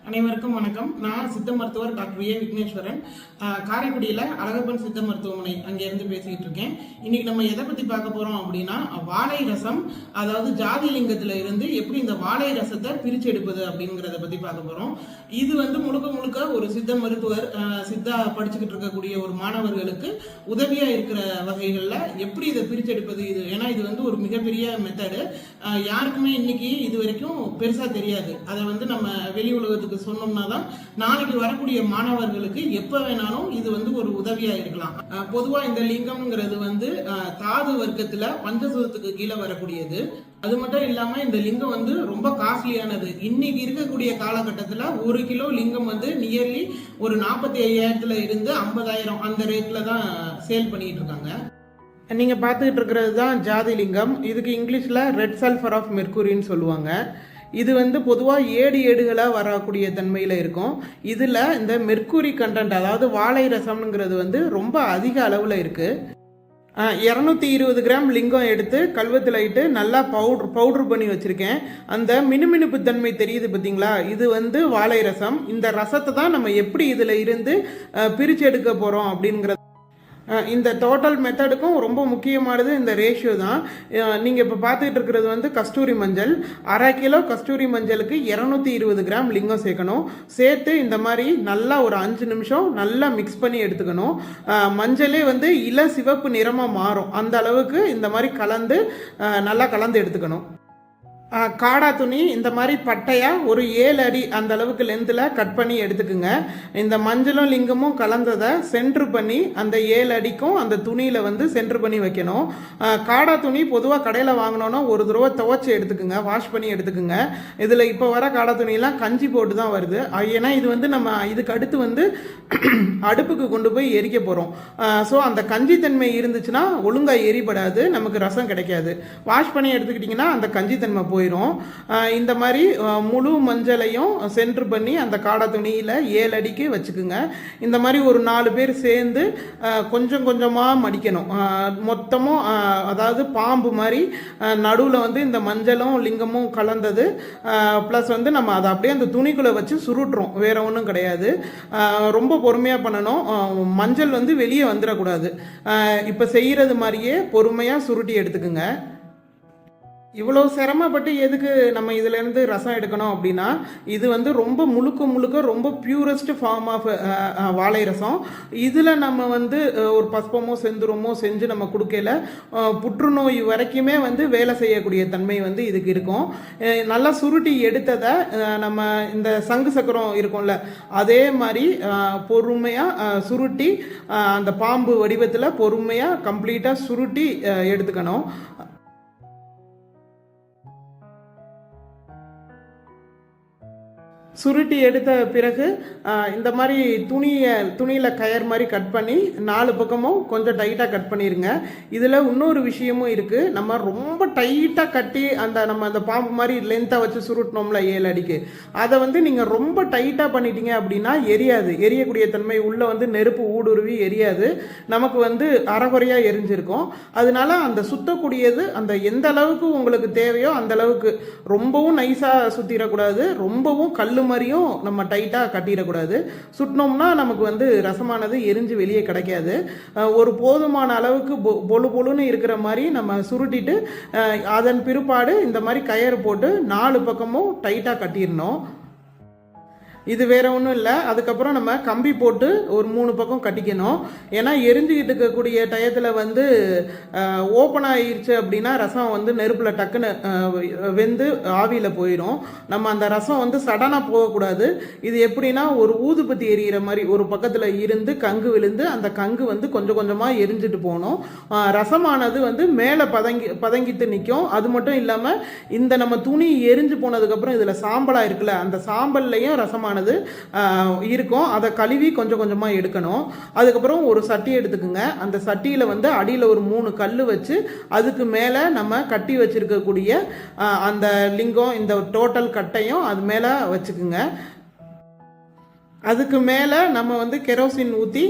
அனைவருக்கும் வணக்கம். நான் சித்த மருத்துவர் டாக்டர் ஏ விக்னேஸ்வரன், காரைக்குடியில் அழகப்பன் சித்த மருத்துவமனை அங்கேருந்து பேசிக்கிட்டு இருக்கேன். இன்னைக்கு நம்ம எதை பற்றி பார்க்க போகிறோம் அப்படின்னா, வாழை ரசம், அதாவது ஜாதி லிங்கத்தில் இருந்து எப்படி இந்த வாழை ரசத்தை பிரித்து எடுப்பது அப்படிங்கிறத பற்றி பார்க்க போகிறோம். இது முழுக்க முழுக்க ஒரு சித்த மருத்துவர், சித்தா படிச்சுக்கிட்டு இருக்கக்கூடிய ஒரு மாணவர்களுக்கு உதவியாக இருக்கிற வகைகளில் எப்படி இதை பிரித்து எடுப்பது. ஏன்னா இது ஒரு மிகப்பெரிய மெத்தடு. யாருக்குமே இன்னைக்கு இது வரைக்கும் பெருசாக தெரியாது. அதை நம்ம வெளி உலகத்துக்கு சொன்னோம்னா தான் நாளைக்கு வரக்கூடிய மாணவர்களுக்கு எப்ப வேணாலும் இது ஒரு உதவியா இருக்கலாம். பொதுவா இந்த லிங்கம்ங்கிறது தாது வர்க்கத்துல பஞ்சசூதத்துக்கு கீழே வரக்கூடியது. அது மட்டும் இல்லாம இந்த லிங்கம் ரொம்ப காஸ்ட்லியானது. இன்னைக்கு இருக்கக்கூடிய காலகட்டத்துல 1 கிலோ லிங்கம் நியர்லி ஒரு 45,000 இருந்து 50,000 அந்த ரேட்ல தான் சேல் பண்ணிட்டு இருக்காங்க. நீங்க பார்த்துக்கிட்டு இருக்கிறது தான் ஜாதி லிங்கம். இதுக்கு இங்கிலீஷ்ல ரெட் சல்ஃபர் ஆஃப் மெர்க்குரின்னு சொல்லுவாங்க. இது பொதுவாக ஏடுகளாக வரக்கூடிய தன்மையில் இருக்கும். இதில் இந்த மெர்க்குரி கண்டென்ட், அதாவது வாழை ரசம்ங்கிறது ரொம்ப அதிக அளவில் இருக்குது. 220 கிராம் லிங்கம் எடுத்து கல்வத்தில் இட்டு நல்லா பவுட்ரு பண்ணி வச்சுருக்கேன். அந்த மினுமினுப்பு தன்மை தெரியுது பார்த்தீங்களா, இது வாழை ரசம். இந்த ரசத்தை தான் நம்ம எப்படி இதில் இருந்து பிரித்து எடுக்க போகிறோம் அப்படிங்கிறது. இந்த டோட்டல் மெத்தடுக்கும் ரொம்ப முக்கியமானது இந்த ரேஷியோ தான். நீங்கள் இப்போ பார்த்துக்கிட்டு இருக்கிறது கஸ்தூரி மஞ்சள். 1/2 கிலோ கஸ்தூரி மஞ்சளுக்கு 220 கிராம் லிங்கம் சேர்க்கணும். சேர்த்து இந்த மாதிரி நல்லா ஒரு 5 நிமிஷம் நல்லா மிக்ஸ் பண்ணி எடுத்துக்கணும். மஞ்சளே இள சிவப்பு நிறமாக மாறும். அந்த அளவுக்கு இந்த மாதிரி நல்லா கலந்து எடுத்துக்கணும். காடா துணி இந்த மாதிரி பட்டையாக ஒரு 7 அடி அந்த அளவுக்கு லென்த்தில் கட் பண்ணி எடுத்துக்குங்க. இந்த மஞ்சளும் லிங்கமும் கலந்ததை சென்ட்ரு பண்ணி அந்த 7 அடிக்கும் அந்த துணியில் சென்ட்ரு பண்ணி வைக்கணும். காடா துணி பொதுவாக கடையில் வாங்கினோன்னா ஒரு தடவை துவைச்சி எடுத்துக்குங்க, வாஷ் பண்ணி எடுத்துக்குங்க. இதில் இப்போ வர காடா துணியெல்லாம் கஞ்சி போட்டு தான் வருது. ஏன்னா இது நம்ம இதுக்கு அடுத்து அடுப்புக்கு கொண்டு போய் எரிக்க போகிறோம். ஸோ அந்த கஞ்சி தன்மை இருந்துச்சுன்னா ஒழுங்காக எரிபடாது, நமக்கு ரசம் கிடைக்காது. வாஷ் பண்ணி எடுத்துக்கிட்டிங்கன்னா அந்த கஞ்சி தன்மை போயிடும். இந்த மாதிரி முழு மஞ்சளையும் சென்ட்ரு பண்ணி அந்த காடா துணியில் 7 அடிக்கு வச்சுக்குங்க. இந்த மாதிரி ஒரு 4 பேர் சேர்ந்து கொஞ்சம் கொஞ்சமாக மடிக்கணும். மொத்தமும் அதாவது பாம்பு மாதிரி நடுவில் இந்த மஞ்சளும் லிங்கமும் கலந்தது ப்ளஸ் நம்ம அதை அப்படியே அந்த துணிக்குள்ளே வச்சு சுருட்டுறோம். வேற ஒன்றும் கிடையாது. ரொம்ப பொறுமையாக பண்ணணும். மஞ்சள் வெளியே வந்துடக்கூடாது. இப்போ செய்கிறது மாதிரியே பொறுமையாக சுருட்டி எடுத்துக்குங்க. இவ்வளோ சிரமப்பட்டு எதுக்கு நம்ம இதிலேருந்து ரசம் எடுக்கணும் அப்படின்னா, இது ரொம்ப முழுக்க ரொம்ப பியூரஸ்ட் ஃபார்ம் ஆஃப் வாழை ரசம். இதில் நம்ம ஒரு பஸ்பமோ செந்துரமோ செஞ்சு நம்ம கொடுக்கல, புற்றுநோய் வரைக்குமே வேலை செய்யக்கூடிய தன்மை இதுக்கு இருக்கும். நல்லா சுருட்டி எடுத்ததை நம்ம இந்த சங்கு சக்கரம் இருக்கும்ல, அதே மாதிரி பொறுமையாக சுருட்டி அந்த பாம்பு வடிவத்தில் பொறுமையாக கம்ப்ளீட்டாக சுருட்டி எடுத்துக்கணும். சுருட்டி எடுத்த பிறகு இந்த மாதிரி துணியில் கயர் மாதிரி கட் பண்ணி 4 பக்கமும் கொஞ்சம் டைட்டாக கட் பண்ணிடுங்க. இதில் இன்னொரு விஷயமும் இருக்குது. நம்ம ரொம்ப டைட்டாக கட்டி நம்ம அந்த பாம்பு மாதிரி லென்த்தாக வச்சு சுருட்டினோம்ல 7 அடிக்கு, அதை நீங்கள் ரொம்ப டைட்டாக பண்ணிட்டீங்க அப்படின்னா எரியாது. எரியக்கூடிய தன்மை உள்ளே நெருப்பு ஊடுருவி எரியாது. நமக்கு அரைகுறையாக எரிஞ்சிருக்கும். அதனால அந்த சுத்தக்கூடியது அந்த எந்த அளவுக்கு உங்களுக்கு தேவையோ அந்த அளவுக்கு, ரொம்பவும் நைஸாக சுற்றிடக்கூடாது, ரொம்பவும் கல் மாதிரியும் நம்ம டைட்டாக கட்டிடக்கூடாது. சுட்டினோம்னா நமக்கு ரசமானது எரிஞ்சு வெளியே கிடைக்காது. ஒரு போதுமான அளவுக்கு பொழுன்னு இருக்கிற மாதிரி நம்ம சுருட்டிட்டு அதன் பிற்பாடு இந்த மாதிரி கயிறு போட்டு 4 பக்கமும் டைட்டாக கட்டிடணும். இது வேற ஒன்றும் இல்லை. அதுக்கப்புறம் நம்ம கம்பி போட்டு ஒரு 3 பக்கம் கட்டிக்கணும். ஏன்னா எரிஞ்சுக்கிட்டு இருக்கக்கூடிய டயத்தில் ஓப்பன் ஆகிருச்சு அப்படின்னா ரசம் நெருப்பில் டக்குன்னு வெந்து ஆவியில் போயிடும். நம்ம அந்த ரசம் சடனாக போகக்கூடாது. இது எப்படின்னா ஒரு ஊதுபத்தி எரியிற மாதிரி ஒரு பக்கத்தில் இருந்து கங்கு விழுந்து அந்த கங்கு கொஞ்சம் கொஞ்சமாக எரிஞ்சிட்டு போகணும். ரசமானது மேலே பதங்கிட்டு நிற்கும். அது மட்டும் இல்லாமல் இந்த நம்ம துணி எரிஞ்சு போனதுக்கப்புறம் இதில் சாம்பலாக இருக்குல்ல, அந்த சாம்பல்லையும் ரசமானது இருக்கும். அதை கழுவி கொஞ்சம் கொஞ்சமாக எடுக்கணும். அதுக்கப்புறம் ஒரு சட்டி எடுத்துக்குங்க. அந்த சட்டியில் அடியில் ஒரு 3 கல் வச்சு அதுக்கு மேலே நம்ம கட்டி வச்சிருக்கக்கூடிய அந்த லிங்கம், இந்த டோட்டல் கட்டையும் அது மேலே வச்சுக்குங்க. அதுக்கு மேலே நம்ம வந்து கெரோசின் ஊற்றி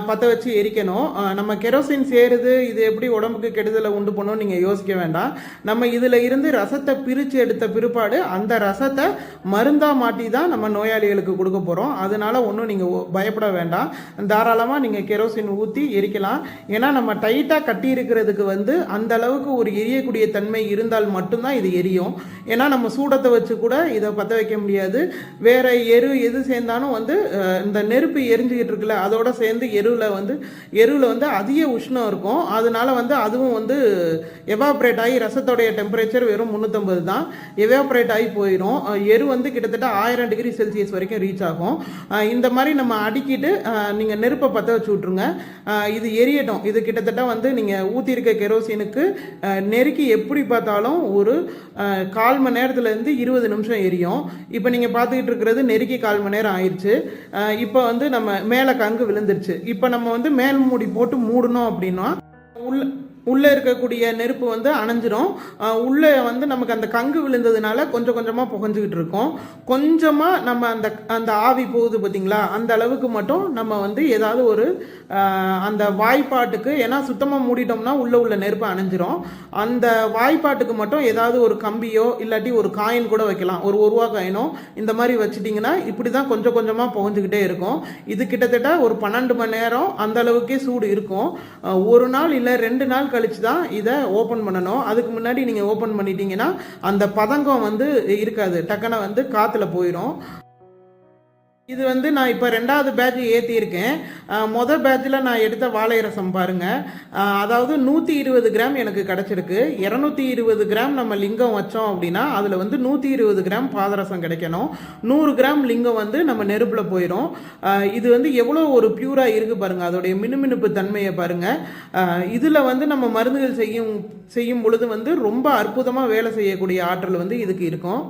பற்ற வச்சு எரிக்கணும். நம்ம கெரோசின் சேருது, இது எப்படி உடம்புக்கு கெடுதலை உண்டு பண்ணும் நீங்கள் யோசிக்க வேண்டாம். நம்ம இதில் இருந்து ரசத்தை பிரித்து எடுத்த பிற்பாடு அந்த ரசத்தை மருந்தாக மாட்டி தான் நம்ம நோயாளிகளுக்கு கொடுக்க போகிறோம். அதனால ஒன்றும் நீங்கள் பயப்பட வேண்டாம். தாராளமாக நீங்கள் கெரோசின் ஊற்றி எரிக்கலாம். ஏன்னா நம்ம டைட்டாக கட்டி இருக்கிறதுக்கு வந்து அந்த அளவுக்கு ஒரு எரியக்கூடிய தன்மை இருந்தால் மட்டும்தான் இது எரியும். ஏன்னா நம்ம சூடத்தை வச்சு கூட இதை பற்ற வைக்க முடியாது. வேற எது சேர்ந்தாலும் வந்து இந்த நெருப்பு எரிஞ்சுக்கிட்டு இருக்குல்ல, அதோட சேர்ந்து எருவில் வந்து அதிக உஷ்ணம் இருக்கும். அதனால வந்து அதுவும் வந்து எவாப்ரேட் ஆகி ரசத்தோடைய டெம்பரேச்சர் வெறும் 350 தான், எவாப்ரேட் ஆகி போயிடும். எரு வந்து கிட்டத்தட்ட 1000 டிகிரி செல்சியஸ் வரைக்கும் ரீச் ஆகும். இந்த மாதிரி நம்ம அடிக்கிட்டு நீங்கள் நெருப்பை பற்ற வச்சு விட்ருங்க. இது எரியட்டும். இது கிட்டத்தட்ட வந்து நீங்கள் ஊற்றிருக்க கெரோசினுக்கு நெருக்கி எப்படி பார்த்தாலும் ஒரு 1/4 மணி நேரத்துலேருந்து 20 நிமிஷம் எரியும். இப்போ நீங்கள் பார்த்துக்கிட்டு இருக்கிறது நெருக்கி 1/4 மணி நேரம் ஆயிடுச்சு. இப்போ வந்து நம்ம மேலே கங்கு விழுந்துருச்சு. இப்போ நம்ம வந்து மேல் மூடி போட்டு மூடணும் அப்படின்னா உள்ளே இருக்கக்கூடிய நெருப்பு வந்து அணைஞ்சிரும். உள்ளே வந்து நமக்கு அந்த கங்கு விழுந்ததுனால கொஞ்சம் கொஞ்சமாக புகஞ்சிக்கிட்டு இருக்கோம். கொஞ்சமாக நம்ம அந்த ஆவி போகுது பார்த்தீங்களா, அந்த அளவுக்கு மட்டும் நம்ம வந்து ஏதாவது ஒரு அந்த வாய்ப்பாட்டுக்கு, ஏன்னா சுத்தமாக மூடிட்டோம்னா உள்ள நெருப்பு அணைஞ்சிரும். அந்த வாய்ப்பாட்டுக்கு மட்டும் ஏதாவது ஒரு கம்பியோ இல்லாட்டி ஒரு காயின் கூட வைக்கலாம். ஒரு ரூபா காயினோ இந்த மாதிரி வச்சுட்டிங்கன்னா இப்படி தான் கொஞ்சம் கொஞ்சமாக புகஞ்சிக்கிட்டே இருக்கும். இது கிட்டத்தட்ட ஒரு 12 மணி நேரம் அந்த அளவுக்கே சூடு இருக்கும். ஒரு நாள் இல்லை 2 நாள் கழிச்சு தான் இதை ஓப்பன் பண்ணணும். அதுக்கு முன்னாடி நீங்கள் ஓப்பன் பண்ணிட்டீங்கன்னா அந்த பதங்கம் வந்து இருக்காது, டக்குன வந்து காற்றுல போயிடும். இது வந்து நான் இப்போ 2வது பேட்ச் ஏற்றியிருக்கேன். மொதல் பேட்சில் நான் எடுத்த வாழை ரசம் பாருங்கள். அதாவது 120 கிராம் எனக்கு கிடச்சிருக்கு. 220 கிராம் நம்ம லிங்கம் வச்சோம் அப்படின்னா அதில் வந்து 120 கிராம் பாதரசம் கிடைக்கணும். 100 கிராம் லிங்கம் வந்து நம்ம நெருப்பில் போயிடும். இது வந்து எவ்வளோ ஒரு பியூராக இருக்குது பாருங்கள், அதோடைய மினுமினுப்பு தன்மையை பாருங்கள். இதில் வந்து நம்ம மருந்துகள் செய்யும் பொழுது வந்து ரொம்ப அற்புதமாக வேலை செய்யக்கூடிய ஆற்றல் வந்து இதுக்கு இருக்கும்.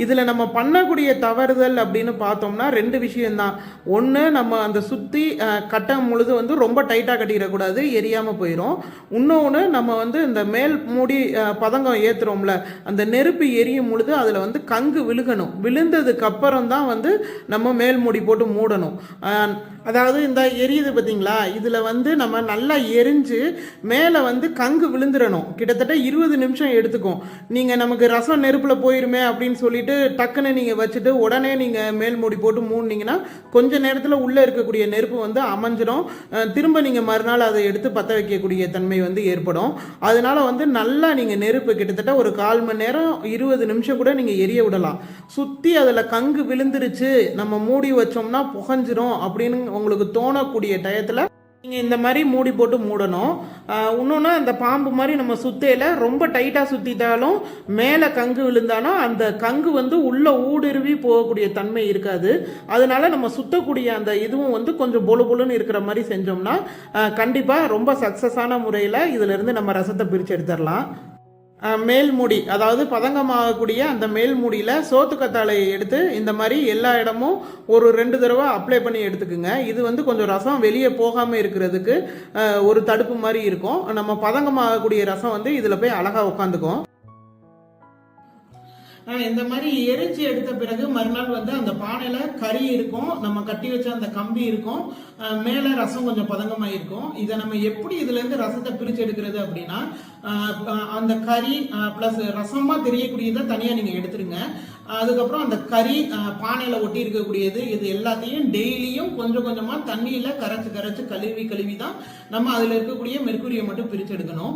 இதில் நம்ம பண்ணக்கூடிய தவறுதல் அப்படின்னு பார்த்தோம்னா 2 விஷயம்தான். ஒன்று, நம்ம அந்த சுற்றி கட்டம் பொழுது வந்து ரொம்ப டைட்டாக கட்டிடக்கூடாது, எரியாமல் போயிடும். இன்னொன்று, நம்ம வந்து இந்த மேல் மூடி பதங்கம் ஏற்றுறோம்ல, அந்த நெருப்பு எரியும் பொழுது அதில் வந்து கங்கு விழுகணும். விழுந்ததுக்கு அப்புறம் தான் வந்து நம்ம மேல் மூடி போட்டு மூடணும். அதாவது இந்த எரியுது பார்த்தீங்களா, இதில் வந்து நம்ம நல்லா எரிஞ்சு மேலே வந்து கங்கு விழுந்துடணும். கிட்டத்தட்ட 20 நிமிஷம் எடுத்துக்கும். நீங்கள் நமக்கு ரசம் நெருப்பில் போயிருமே அப்படின்னு சொல்லிட்டு டக்குன்னு நீங்கள் வச்சுட்டு உடனே நீங்கள் மேல் மூடி போட்டு மூடினீங்கன்னா கொஞ்ச நேரத்தில் உள்ளே இருக்கக்கூடிய நெருப்பு வந்து அமைஞ்சிடும். திரும்ப நீங்கள் மறுநாள் அதை எடுத்து பற்ற வைக்கக்கூடிய தன்மை வந்து ஏற்படும். அதனால வந்து நல்லா நீங்கள் நெருப்பு கிட்டத்தட்ட ஒரு 1/4 மணி நேரம் 20 நிமிஷம் கூட நீங்கள் எரிய விடலாம். சுற்றி அதில் கங்கு விழுந்துருச்சு, நம்ம மூடி வச்சோம்னா புகஞ்சிரும் அப்படின்னு உங்களுக்கு தோணக்கூடிய டயத்தில் நீங்கள் இந்த மாதிரி மூடி போட்டு மூடணும். இன்னொன்று, அந்த பாம்பு மாதிரி நம்ம சுத்தையில் ரொம்ப டைட்டாக சுற்றிட்டாலும் மேலே கங்கு விழுந்தாலும் அந்த கங்கு வந்து உள்ளே ஊடுருவி போகக்கூடிய தன்மை இருக்காது. அதனால நம்ம சுத்தக்கூடிய அந்த இதுவும் வந்து கொஞ்சம் பொழு பொழுன்னு இருக்கிற மாதிரி செஞ்சோம்னா கண்டிப்பாக ரொம்ப சக்ஸஸான முறையில் இதிலிருந்து நம்ம ரசத்தை பிரித்து எடுத்துடலாம். மேல் மூடி, அதாவது பதங்கமாகக்கூடிய அந்த மேல் மூடியில் சோத்துக்கத்தாழையை எடுத்து இந்த மாதிரி எல்லா இடமும் ஒரு 2 தடவை அப்ளை பண்ணி எடுத்துக்குங்க. இது வந்து கொஞ்சம் ரசம் வெளியே போகாமல் இருக்கிறதுக்கு ஒரு தடுப்பு மாதிரி இருக்கும். நம்ம பதங்கமாகக்கூடிய ரசம் வந்து இதில் போய் அழகாக உட்காந்துக்கும். இந்த மாதிரி எரிச்சு எடுத்த பிறகு மறுநாள் வந்து அந்த பானையில கறி இருக்கும், நம்ம கட்டி வச்ச அந்த கம்பி இருக்கும், மேல ரசம் கொஞ்சம் பதங்கமாக இருக்கும். இதை நம்ம எப்படி இதுல இருந்து ரசத்தை பிரிச்சு எடுக்கிறது அப்படின்னா, அந்த கறி பிளஸ் ரசமா தெரியக்கூடியதை தனியா நீங்க எடுத்துருங்க. அதுக்கப்புறம் அந்த கறி பானையில ஒட்டி இருக்கக்கூடியது இது எல்லாத்தையும் டெய்லியும் கொஞ்சம் கொஞ்சமா தண்ணியில கரைச்சு கழுவி தான் நம்ம அதுல இருக்கக்கூடிய மெர்க்குரியை மட்டும் பிரிச்சு எடுக்கணும்.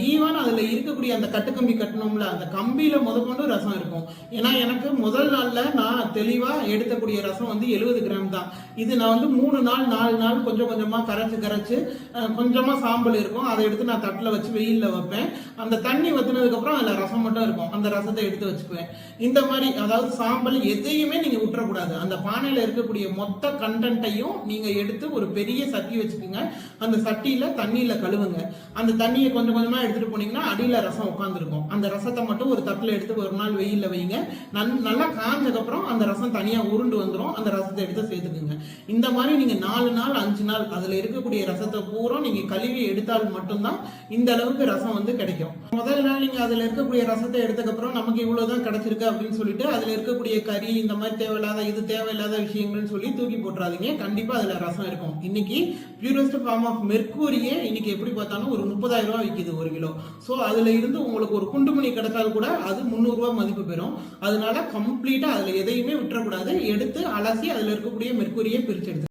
ஈவன் அதுல இருக்கக்கூடிய அந்த கட்டுக்கம்பி கட்டணும்ல, அந்த கம்பியில முதற்கொண்டு ரசம் இருக்கும். ஏன்னா எனக்கு முதல் நாள்ல நான் தெளிவா எடுக்கக்கூடிய ரசம் வந்து 70 கிராம் தான். இது நான் வந்து 3 நாள் 4 நாள் கொஞ்சம் கொஞ்சமா கரைச்சு கொஞ்சமா சாம்பல் இருக்கும், அதை எடுத்து நான் தட்டில் வச்சு வெயில்ல வைப்பேன். அந்த தண்ணி வத்தினதுக்கு அப்புறம் அதுல ரசம் மட்டும் இருக்கும், அந்த ரசத்தை எடுத்து வச்சுக்குவேன். இந்த மாதிரி, அதாவது சாம்பல் எதையுமே நீங்க விட்டுறக்கூடாது. அந்த பானையில இருக்கக்கூடிய மொத்த கண்டென்ட்டையும் நீங்க எடுத்து ஒரு பெரிய சட்டி வச்சுக்கோங்க. அந்த சட்டியில தண்ணியில கழுவுங்க. அந்த தண்ணியை கொஞ்சம் கொஞ்சமா எடுத்துட்டு போனீங்கன்னா அடியில ரசம் உட்காந்துருக்கும். அந்த ரசத்தை மட்டும் ஒரு தட்டுல எடுத்து ஒரு நாள் வெயில்ல வைங்க. நல்லா காஞ்சதுக்கு அப்புறம் அந்த ரசம் தனியா உருண்டு வந்துடும். அந்த ரசத்தை எடுத்து சேர்த்துக்குங்க. இந்த மாதிரி நீங்க 4 நாள் 5 நாள் அதுல இருக்கக்கூடிய ரசத்தை பூரா நீங்க கழுவி எடுத்தால் மட்டும்தான் இந்த அளவுக்கு ரசம் வந்து கிடைக்கும். முதல் நாள் நீங்க அதுல இருக்கக்கூடிய ரசத்தை எடுத்ததுக்கு அப்புறம் நமக்கு இவ்வளவுதான் கிடைச்சிருக்கு அப்படின்னு சொல்லிட்டு அதுல இருக்கக்கூடிய கறி இந்த மாதிரி தேவையில்லாத விஷயங்கள்னு சொல்லி தூக்கி போட்டுறாதீங்க. கண்டிப்பா அதுல ரசம் இருக்கும். இன்னைக்கு பியூரஸ்ட் ஃபார்ம் ஆஃப் மெர்க்கூரியே இன்னைக்கு எப்படி பார்த்தாலும் ஒரு 30,000 ரூபாய் விற்கிது 1 கிலோ. ஸோ அதுல இருந்து உங்களுக்கு ஒரு குண்டுமணி கிடைச்சால் கூட அது 300 ரூபாய் மதிப்பு பெறும். அதனால கம்ப்ளீட்டா அதுல எதையுமே விட்டுறக்கூடாது. எடுத்து அலசி அதுல இருக்கக்கூடிய மெர்க்கூரியை பிரிச்செடுத்து